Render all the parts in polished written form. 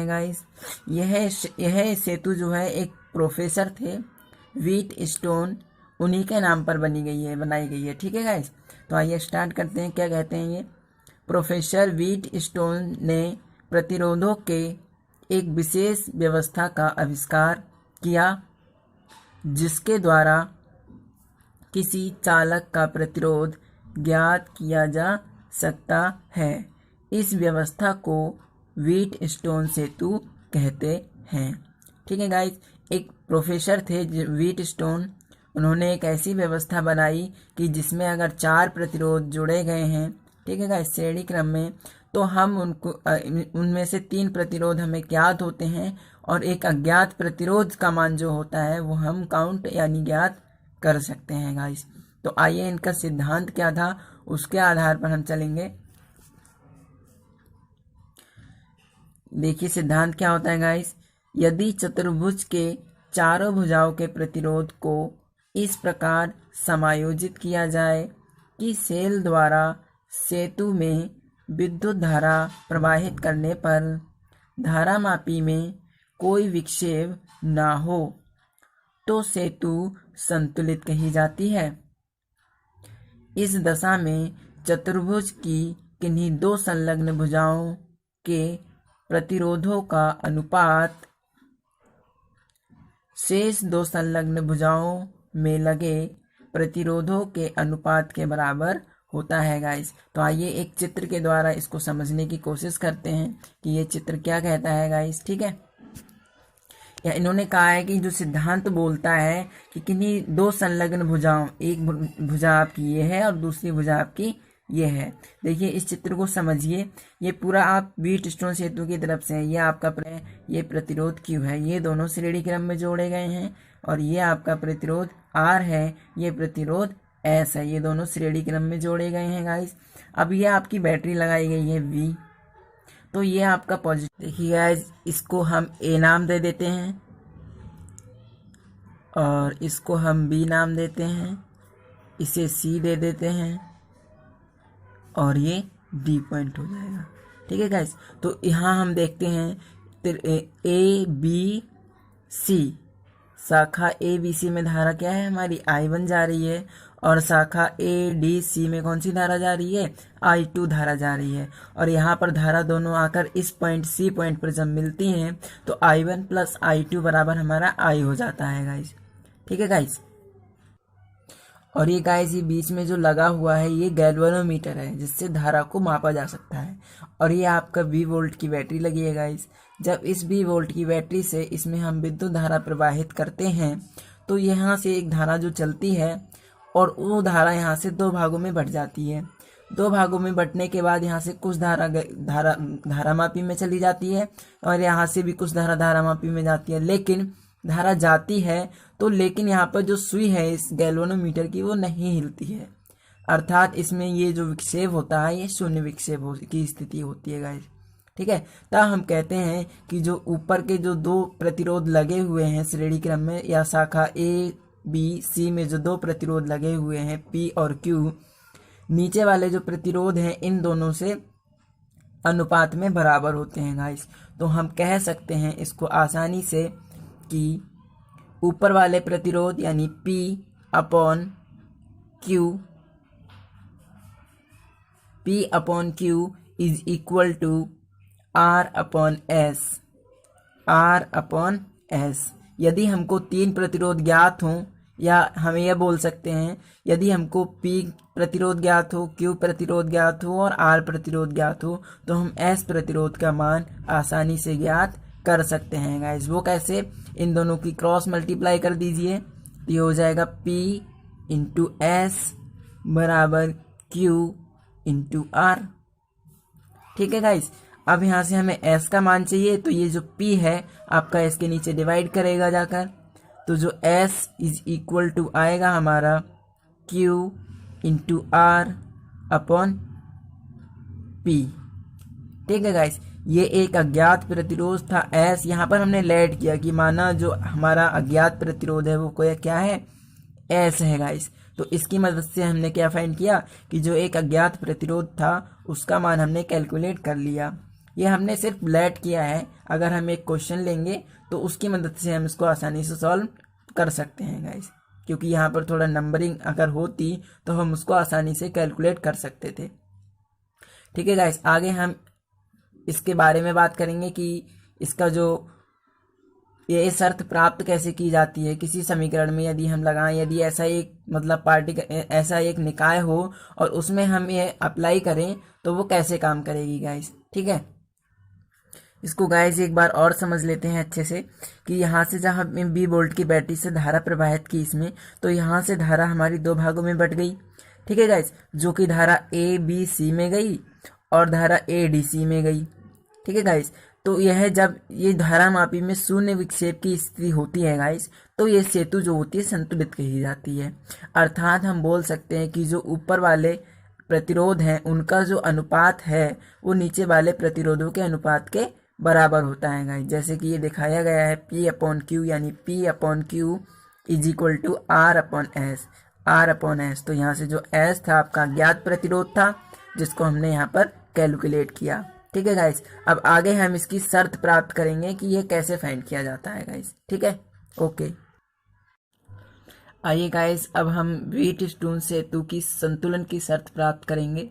Guys, यह सेतु जो है एक प्रोफेसर थे व्हीट स्टोन, उन्हीं के नाम पर बनाई गई है। ठीक है गाइस, तो आइए स्टार्ट करते हैं। क्या कहते हैं ये? प्रोफेसर व्हीट स्टोन ने प्रतिरोधों के एक विशेष व्यवस्था का आविष्कार किया जिसके द्वारा किसी चालक का प्रतिरोध ज्ञात किया जा सकता है। इस व्यवस्था को व्हीट स्टोन सेतु कहते हैं। ठीक है गाइस, एक प्रोफेसर थे व्हीट स्टोन, उन्होंने एक ऐसी व्यवस्था बनाई कि जिसमें अगर 4 प्रतिरोध जोड़े गए हैं, ठीक है गाइस, श्रेणी क्रम में, तो हम उनमें से 3 प्रतिरोध हमें ज्ञात होते हैं और एक अज्ञात प्रतिरोध का मान जो होता है वो हम काउंट यानी ज्ञात कर सकते हैं गाइस। तो आइए इनका सिद्धांत क्या था उसके आधार पर हम चलेंगे। देखिए सिद्धांत क्या होता है गाइस, यदि चतुर्भुज के चारों भुजाओं के प्रतिरोध को इस प्रकार समायोजित किया जाए कि सेल द्वारा सेतु में विद्युत धारा प्रवाहित करने पर धारामापी में कोई विक्षेप ना हो, तो सेतु संतुलित कही जाती है। इस दशा में चतुर्भुज की किन्हीं 2 संलग्न भुजाओं के प्रतिरोधों का अनुपात शेष 2 संलग्न भुजाओं में लगे प्रतिरोधों के अनुपात के बराबर होता है गाइस। तो आइए एक चित्र के द्वारा इसको समझने की कोशिश करते हैं कि ये चित्र क्या कहता है गाइस। ठीक है, या इन्होंने कहा है कि जो सिद्धांत बोलता है कि किन्हीं 2 संलग्न भुजाओं, एक भुजा आपकी ये है और दूसरी भुजा आपकी ये है। देखिए इस चित्र को समझिए, ये पूरा आप व्हीट स्टोन सेतु की तरफ से है, ये आपका ये प्रतिरोध Q है, ये दोनों श्रेणी क्रम में जोड़े गए हैं, और ये आपका प्रतिरोध R है, ये प्रतिरोध S है, ये दोनों श्रेणी क्रम में जोड़े गए हैं गाइस। अब ये आपकी बैटरी लगाई गई है V, तो ये आपका पॉजिटिव। देखिए गाइस, इसको हम A नाम दे देते हैं और इसको हम B नाम देते हैं, इसे C दे देते हैं और ये D पॉइंट हो जाएगा। ठीक है गाइस, तो यहाँ हम देखते हैं ABC, शाखा ABC में धारा क्या है हमारी I1 जा रही है, और शाखा ADC में कौन सी धारा जा रही है? I2 धारा जा रही है। और यहाँ पर धारा दोनों आकर इस पॉइंट C पॉइंट पर जब मिलती हैं तो I1 प्लस I2 बराबर हमारा I हो जाता है गाइस। ठीक है गाइस, और ये गाइस ये बीच में जो लगा हुआ है ये गैल्वेनोमीटर है जिससे धारा को मापा जा सकता है। और ये आपका 20 वोल्ट की बैटरी लगी है गाइस। जब इस 20 वोल्ट की बैटरी से इसमें हम विद्युत धारा प्रवाहित करते हैं तो यहाँ से एक धारा जो चलती है और वो धारा यहाँ से 2 भागों में बट जाती है। 2 भागों में बटने के बाद यहाँ से कुछ धारामापी में चली जाती है और यहाँ से भी कुछ धारामापी में जाती है, लेकिन धारा जाती है तो लेकिन यहाँ पर जो सुई है इस गैल्वेनोमीटर की वो नहीं हिलती है, अर्थात इसमें ये जो विक्षेप होता है ये शून्य विक्षेप की स्थिति होती है गाइस। ठीक है, तब हम कहते हैं कि जो ऊपर के जो 2 प्रतिरोध लगे हुए हैं श्रेणी क्रम में या शाखा ABC में जो 2 प्रतिरोध लगे हुए हैं P और Q, नीचे वाले जो प्रतिरोध हैं इन दोनों से अनुपात में बराबर होते हैं गाइस। तो हम कह सकते हैं इसको आसानी से कि ऊपर वाले प्रतिरोध यानी P upon Q is equal to R upon S। यदि हमको 3 प्रतिरोध ज्ञात हों, या हम यह बोल सकते हैं यदि हमको P प्रतिरोध ज्ञात हो, Q प्रतिरोध ज्ञात हो और R प्रतिरोध ज्ञात हो, तो हम S प्रतिरोध का मान आसानी से ज्ञात कर सकते हैं गाइस। वो कैसे? इन दोनों की क्रॉस मल्टीप्लाई कर दीजिए, तो ये हो जाएगा P इंटू S बराबर Q इंटू R। ठीक है गाइस, अब यहाँ से हमें S का मान चाहिए, तो ये जो P है आपका S के नीचे डिवाइड करेगा जाकर, तो जो S इज इक्वल टू आएगा हमारा Q into R upon P। ठीक है गाइस, ये एक अज्ञात प्रतिरोध था S, यहाँ पर हमने लेट किया कि माना जो हमारा अज्ञात प्रतिरोध है वो कोई क्या है? S है गाइस। तो इसकी मदद से हमने क्या फाइंड किया कि जो एक अज्ञात प्रतिरोध था उसका मान हमने कैलकुलेट कर लिया। ये हमने सिर्फ लेट किया है। अगर हम एक क्वेश्चन लेंगे तो उसकी मदद से हम इसको आसानी से सॉल्व कर सकते हैं गाइस, क्योंकि यहाँ पर थोड़ा नंबरिंग अगर होती तो हम उसको आसानी से कैलकुलेट कर सकते थे। ठीक है गाइस, आगे हम इसके बारे में बात करेंगे कि इसका जो ये शर्त प्राप्त कैसे की जाती है किसी समीकरण में यदि हम लगाएं, यदि ऐसा एक मतलब ऐसा एक निकाय हो और उसमें हम ये अप्लाई करें तो वो कैसे काम करेगी गाइस। ठीक है, इसको गाइस एक बार और समझ लेते हैं अच्छे से कि यहाँ से जहाँ हमने 20 वोल्ट की बैटरी से धारा प्रवाहित की इसमें, तो यहाँ से धारा हमारी दो भागों में बट गई। ठीक है गाइस, जो कि धारा ABC में गई और धारा ADC में गई। ठीक है गाइस, तो यह जब ये धारा मापी में शून्य विक्षेप की स्थिति होती है गाइस, तो ये सेतु जो होती है संतुलित कही जाती है। अर्थात हम बोल सकते हैं कि जो ऊपर वाले प्रतिरोध हैं उनका जो अनुपात है वो नीचे वाले प्रतिरोधों के अनुपात के बराबर होता है गाइस। जैसे कि ये दिखाया गया है P/Q, यानी P/Q is equal to R/S। तो यहाँ से जो S था आपका ज्ञात प्रतिरोध था, जिसको हमने यहाँ पर कैलकुलेट किया। ठीक है गाइस, अब आगे हम इसकी शर्त प्राप्त करेंगे कि ये कैसे फाइंड किया जाता है गाइस। ठीक है, ओके। आइए गाइस, अब हम व्हीटस्टोन सेतु की संतुलन की शर्त प्राप्त करेंगे।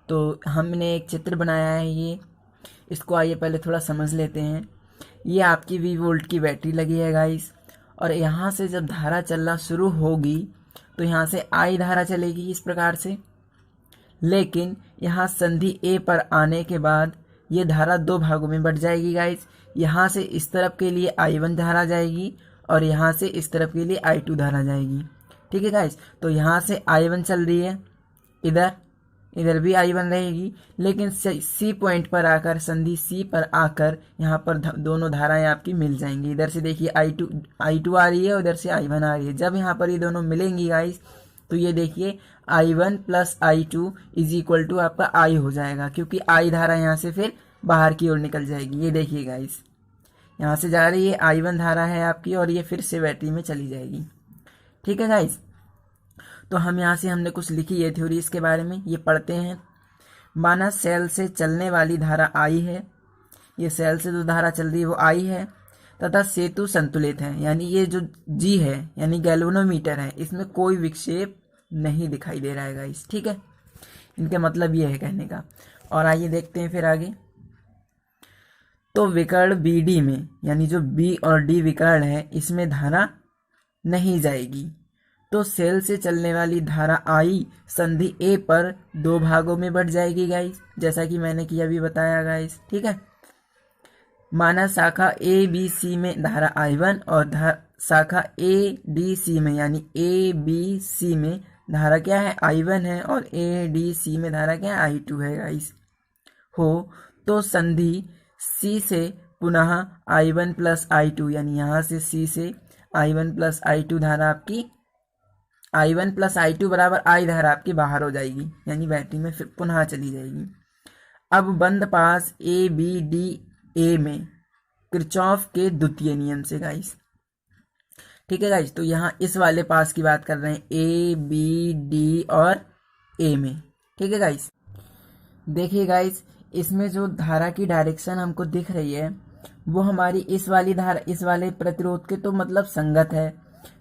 तो हमने एक चित्र बनाया है, ये इसको आइए पहले थोड़ा समझ लेते हैं। ये आपकी 20 वोल्ट की बैटरी लगी है गाइस, और यहाँ से जब धारा चलना शुरू होगी तो यहाँ से I धारा चलेगी इस प्रकार से, लेकिन यहाँ संधि A पर आने के बाद ये धारा दो भागों में बट जाएगी गाइस। यहाँ से इस तरफ के लिए I1 धारा जाएगी और यहाँ से इस तरफ के लिए I2 धारा जाएगी। ठीक है गाइस, तो यहाँ से I1 चल रही है, इधर भी I1 रहेगी, लेकिन C पॉइंट पर आकर, संधि C पर आकर यहाँ पर दोनों धाराएं आपकी मिल जाएंगी। इधर से देखिए I2 आ रही है और इधर से I1 आ रही है। जब यहाँ पर ये दोनों मिलेंगी गाइस, तो ये देखिए I1 plus I2 is equal to आपका I हो जाएगा, क्योंकि I धारा यहाँ से फिर बाहर की ओर निकल जाएगी। ये देखिए गाइस, यहाँ से जा रही है I1 धारा है आपकी और ये फिर से बैटरी में चली जाएगी। ठीक है गाइस, तो हम यहाँ से हमने कुछ लिखी है थ्योरी इसके बारे में, ये पढ़ते हैं। माना सेल से चलने वाली धारा I है, ये सेल से जो धारा चल रही है वो I है, तथा सेतु संतुलित है, यानी ये जो G है यानी गैल्वेनोमीटर है, इसमें कोई विक्षेप नहीं दिखाई दे रहा है गाइस। ठीक है, इनके मतलब ये है कहने का। और आइए देखते हैं फिर आगे। तो विकर्ण BD में, यानी जो B और D विकर्ण है, इसमें धारा नहीं जाएगी, तो सेल से चलने वाली धारा I संधि A पर दो भागों में बट जाएगी गाइस, जैसा कि मैंने कि अभी बताया गाइस। ठीक है, माना शाखा ABC में धारा I1 और शाखा ADC में यानी ABC में धारा क्या है, I1 है, और ADC में धारा क्या है, I2 है गाइस। हो तो संधि C से पुनः I1 प्लस I2, यानी यहाँ से C से I1 प्लस I2 धारा आपकी, I1 प्लस I2 बराबर I धारा आपकी बाहर हो जाएगी, यानी बैटरी में फिर पुनः चली जाएगी। अब बंद पास ABDA में किरचॉफ के द्वितीय नियम से गाइस। ठीक है गाइस, तो यहाँ इस वाले पास की बात कर रहे हैं, ABD और A में। ठीक है गाइस, देखिए गाइस, इसमें जो धारा की डायरेक्शन हमको दिख रही है वो हमारी इस वाली धारा, इस वाले प्रतिरोध के तो मतलब संगत है,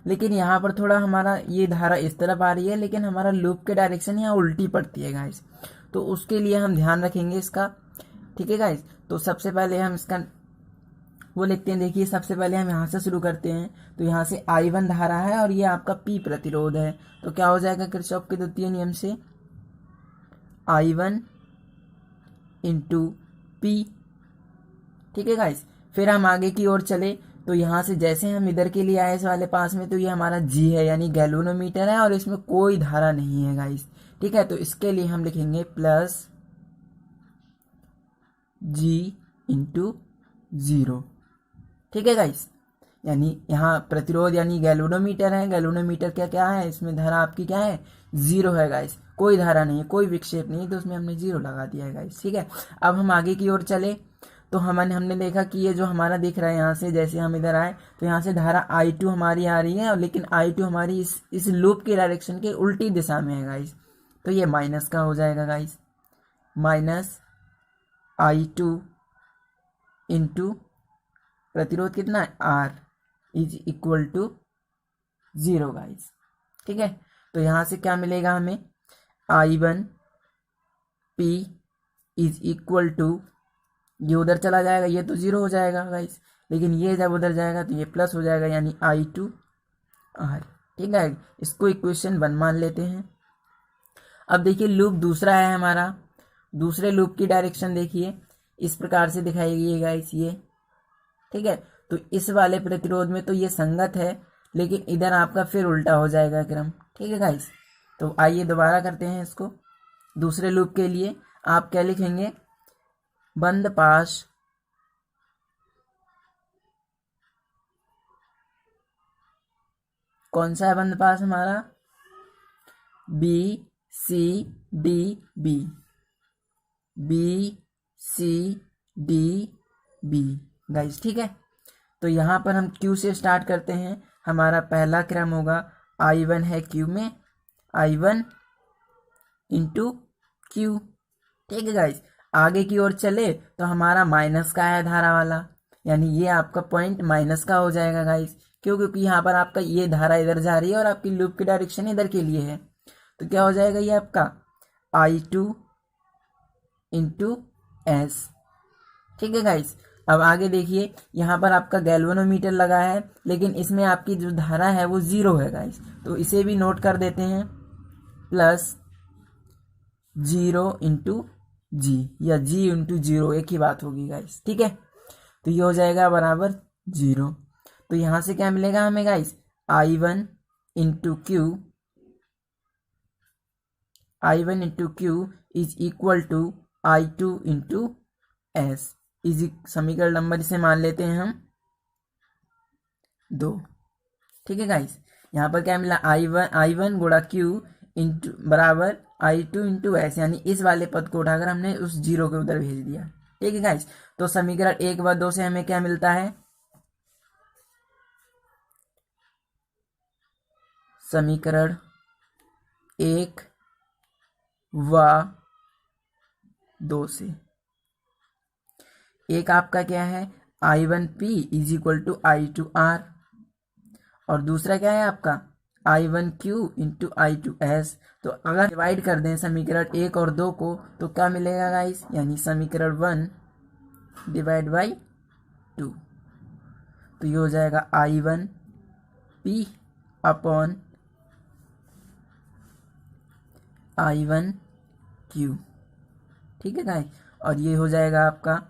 लेकिन यहाँ पर थोड़ा हमारा ये धारा इस तरफ आ रही है, लेकिन हमारा लूप के डायरेक्शन यहाँ उल्टी पड़ती है गाइस, तो उसके लिए हम ध्यान रखेंगे इसका। ठीक है गाइस, तो सबसे पहले हम इसका वो लिखते हैं। देखिए, सबसे पहले हम यहाँ से शुरू करते हैं, तो यहाँ से I1 धारा है और ये आपका P प्रतिरोध है, तो क्या हो जाएगा किरचॉफ के द्वितीय नियम से, I1 इंटू P। ठीक है गाइस, फिर हम आगे की ओर चले, तो यहाँ से जैसे हम इधर के लिए आए इस वाले पास में, तो ये हमारा G है यानी गैल्वेनोमीटर है और इसमें कोई धारा नहीं है गाइस। ठीक है, तो इसके लिए हम लिखेंगे प्लस G इंटू 0। ठीक है गाइस, यानी यहाँ प्रतिरोध यानी गैल्वेनोमीटर है, गैल्वेनोमीटर क्या क्या है, इसमें धारा आपकी क्या है, 0 है गाइस, कोई धारा नहीं है, कोई विक्षेप नहीं है, तो उसमें हमने 0 लगा दिया है गाइस। ठीक है, अब हम आगे की ओर चले, तो हमने देखा कि ये जो हमारा दिख रहा है, यहाँ से जैसे हम इधर आए तो यहाँ से धारा I2 हमारी आ रही है, और लेकिन I2 हमारी इस लूप की डायरेक्शन के उल्टी दिशा में है गाइस, तो ये माइनस का हो जाएगा गाइस, माइनस I2 इंटू प्रतिरोध कितना है R is equal to 0 guys. ठीक है, तो यहाँ से क्या मिलेगा हमें, I1 P is equal to, ये उधर चला जाएगा, ये तो 0 हो जाएगा गाइस, लेकिन ये जब उधर जाएगा तो ये प्लस हो जाएगा, यानी I2 R। ठीक है, इसको इक्वेशन 1 मान लेते हैं। अब देखिए लूप दूसरा है हमारा, दूसरे लूप की डायरेक्शन देखिए इस प्रकार से दिखाई गई है गाइस ये। ठीक है, तो इस वाले प्रतिरोध में तो ये संगत है, लेकिन इधर आपका फिर उल्टा हो जाएगा क्रम। ठीक है गाइस, तो आइए दोबारा करते हैं इसको। दूसरे लूप के लिए आप क्या लिखेंगे, बंद पाश कौन सा है बंद पास हमारा, B C D B, B C D B guys. ठीक है, तो यहाँ पर हम Q से स्टार्ट करते हैं। हमारा पहला क्रम होगा I1 है Q में, I1 इंटू Q। ठीक है गाइस, आगे की ओर चले तो हमारा माइनस का है धारा वाला, यानी ये आपका पॉइंट माइनस का हो जाएगा गाइस। क्यों, क्योंकि यहाँ पर आपका ये धारा इधर जा रही है और आपकी लूप की डायरेक्शन इधर के लिए है, तो क्या हो जाएगा ये आपका I2 इंटू S। ठीक है गाइस, अब आगे देखिए यहाँ पर आपका गैल्वेनोमीटर लगा है, लेकिन इसमें आपकी जो धारा है वो 0 है गाइस, तो इसे भी नोट कर देते हैं, प्लस 0 इंटू G, या G इंटू 0 एक ही बात होगी गाइस। ठीक है, तो ये हो जाएगा बराबर 0। तो यहाँ से क्या मिलेगा हमें guys, I1 into Q, I1 into Q is equal to I2 into S, is समीकरण नंबर इसे मान लेते हैं हम 2। ठीक है गाइस, यहाँ पर क्या मिला, I1 गुणा Q इंटू बराबर I2 इंटू S, यानी इस वाले पद को उठाकर हमने उस 0 के उधर भेज दिया। ठीक है गाइस, तो समीकरण 1 व 2 से हमें क्या मिलता है, समीकरण 1 व 2 से एक आपका क्या है, I1P is equal to I2R, और दूसरा क्या है आपका I1Q इंटू I2S। तो अगर डिवाइड कर दें समीकरण 1 और 2 को तो क्या मिलेगा गाइस, यानी समीकरण 1 डिवाइड बाई 2, तो ये हो जाएगा I1P अपॉन I1Q। ठीक है गाइस, और ये हो जाएगा आपका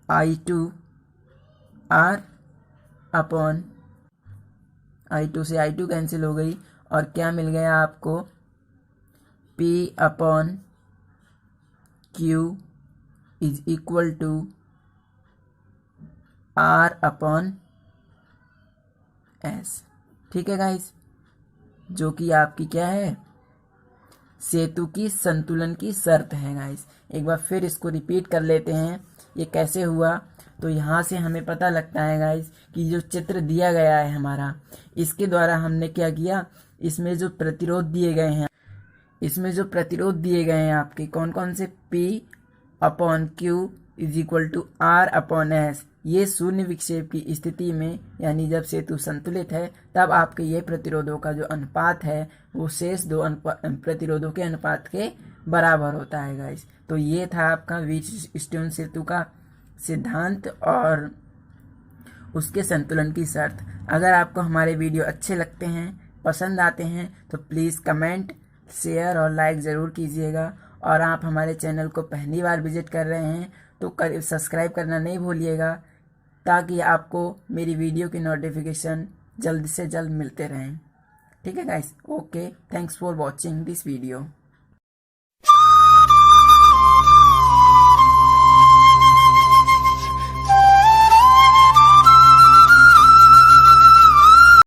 I2R अपॉन I2 से I2 कैंसिल हो गई, और क्या मिल गया आपको, P upon Q is equal to R upon S। ठीक है गाइस, जो कि आपकी क्या है, सेतु की संतुलन की शर्त है गाइस। एक बार फिर इसको रिपीट कर लेते हैं, ये कैसे हुआ। तो यहाँ से हमें पता लगता है गाइस कि जो चित्र दिया गया है हमारा, इसके द्वारा हमने क्या किया, इसमें जो प्रतिरोध दिए गए हैं, इसमें जो प्रतिरोध दिए गए हैं आपके कौन कौन से, P upon Q is equal to R upon S, ये शून्य विक्षेप की स्थिति में, यानी जब सेतु संतुलित है तब आपके ये प्रतिरोधों का जो अनुपात है वो शेष दो प्रतिरोधों के अनुपात के बराबर होता है गाइस। तो ये था आपका व्हीटस्टोन सेतु का सिद्धांत और उसके संतुलन की शर्त। अगर आपको हमारे वीडियो अच्छे लगते हैं, पसंद आते हैं, तो प्लीज़ कमेंट, शेयर और लाइक ज़रूर कीजिएगा। और आप हमारे चैनल को पहली बार विजिट कर रहे हैं तो सब्सक्राइब करना नहीं भूलिएगा, ताकि आपको मेरी वीडियो की नोटिफिकेशन जल्द से जल्द मिलते रहें। ठीक है guys, okay, thanks for watching this video.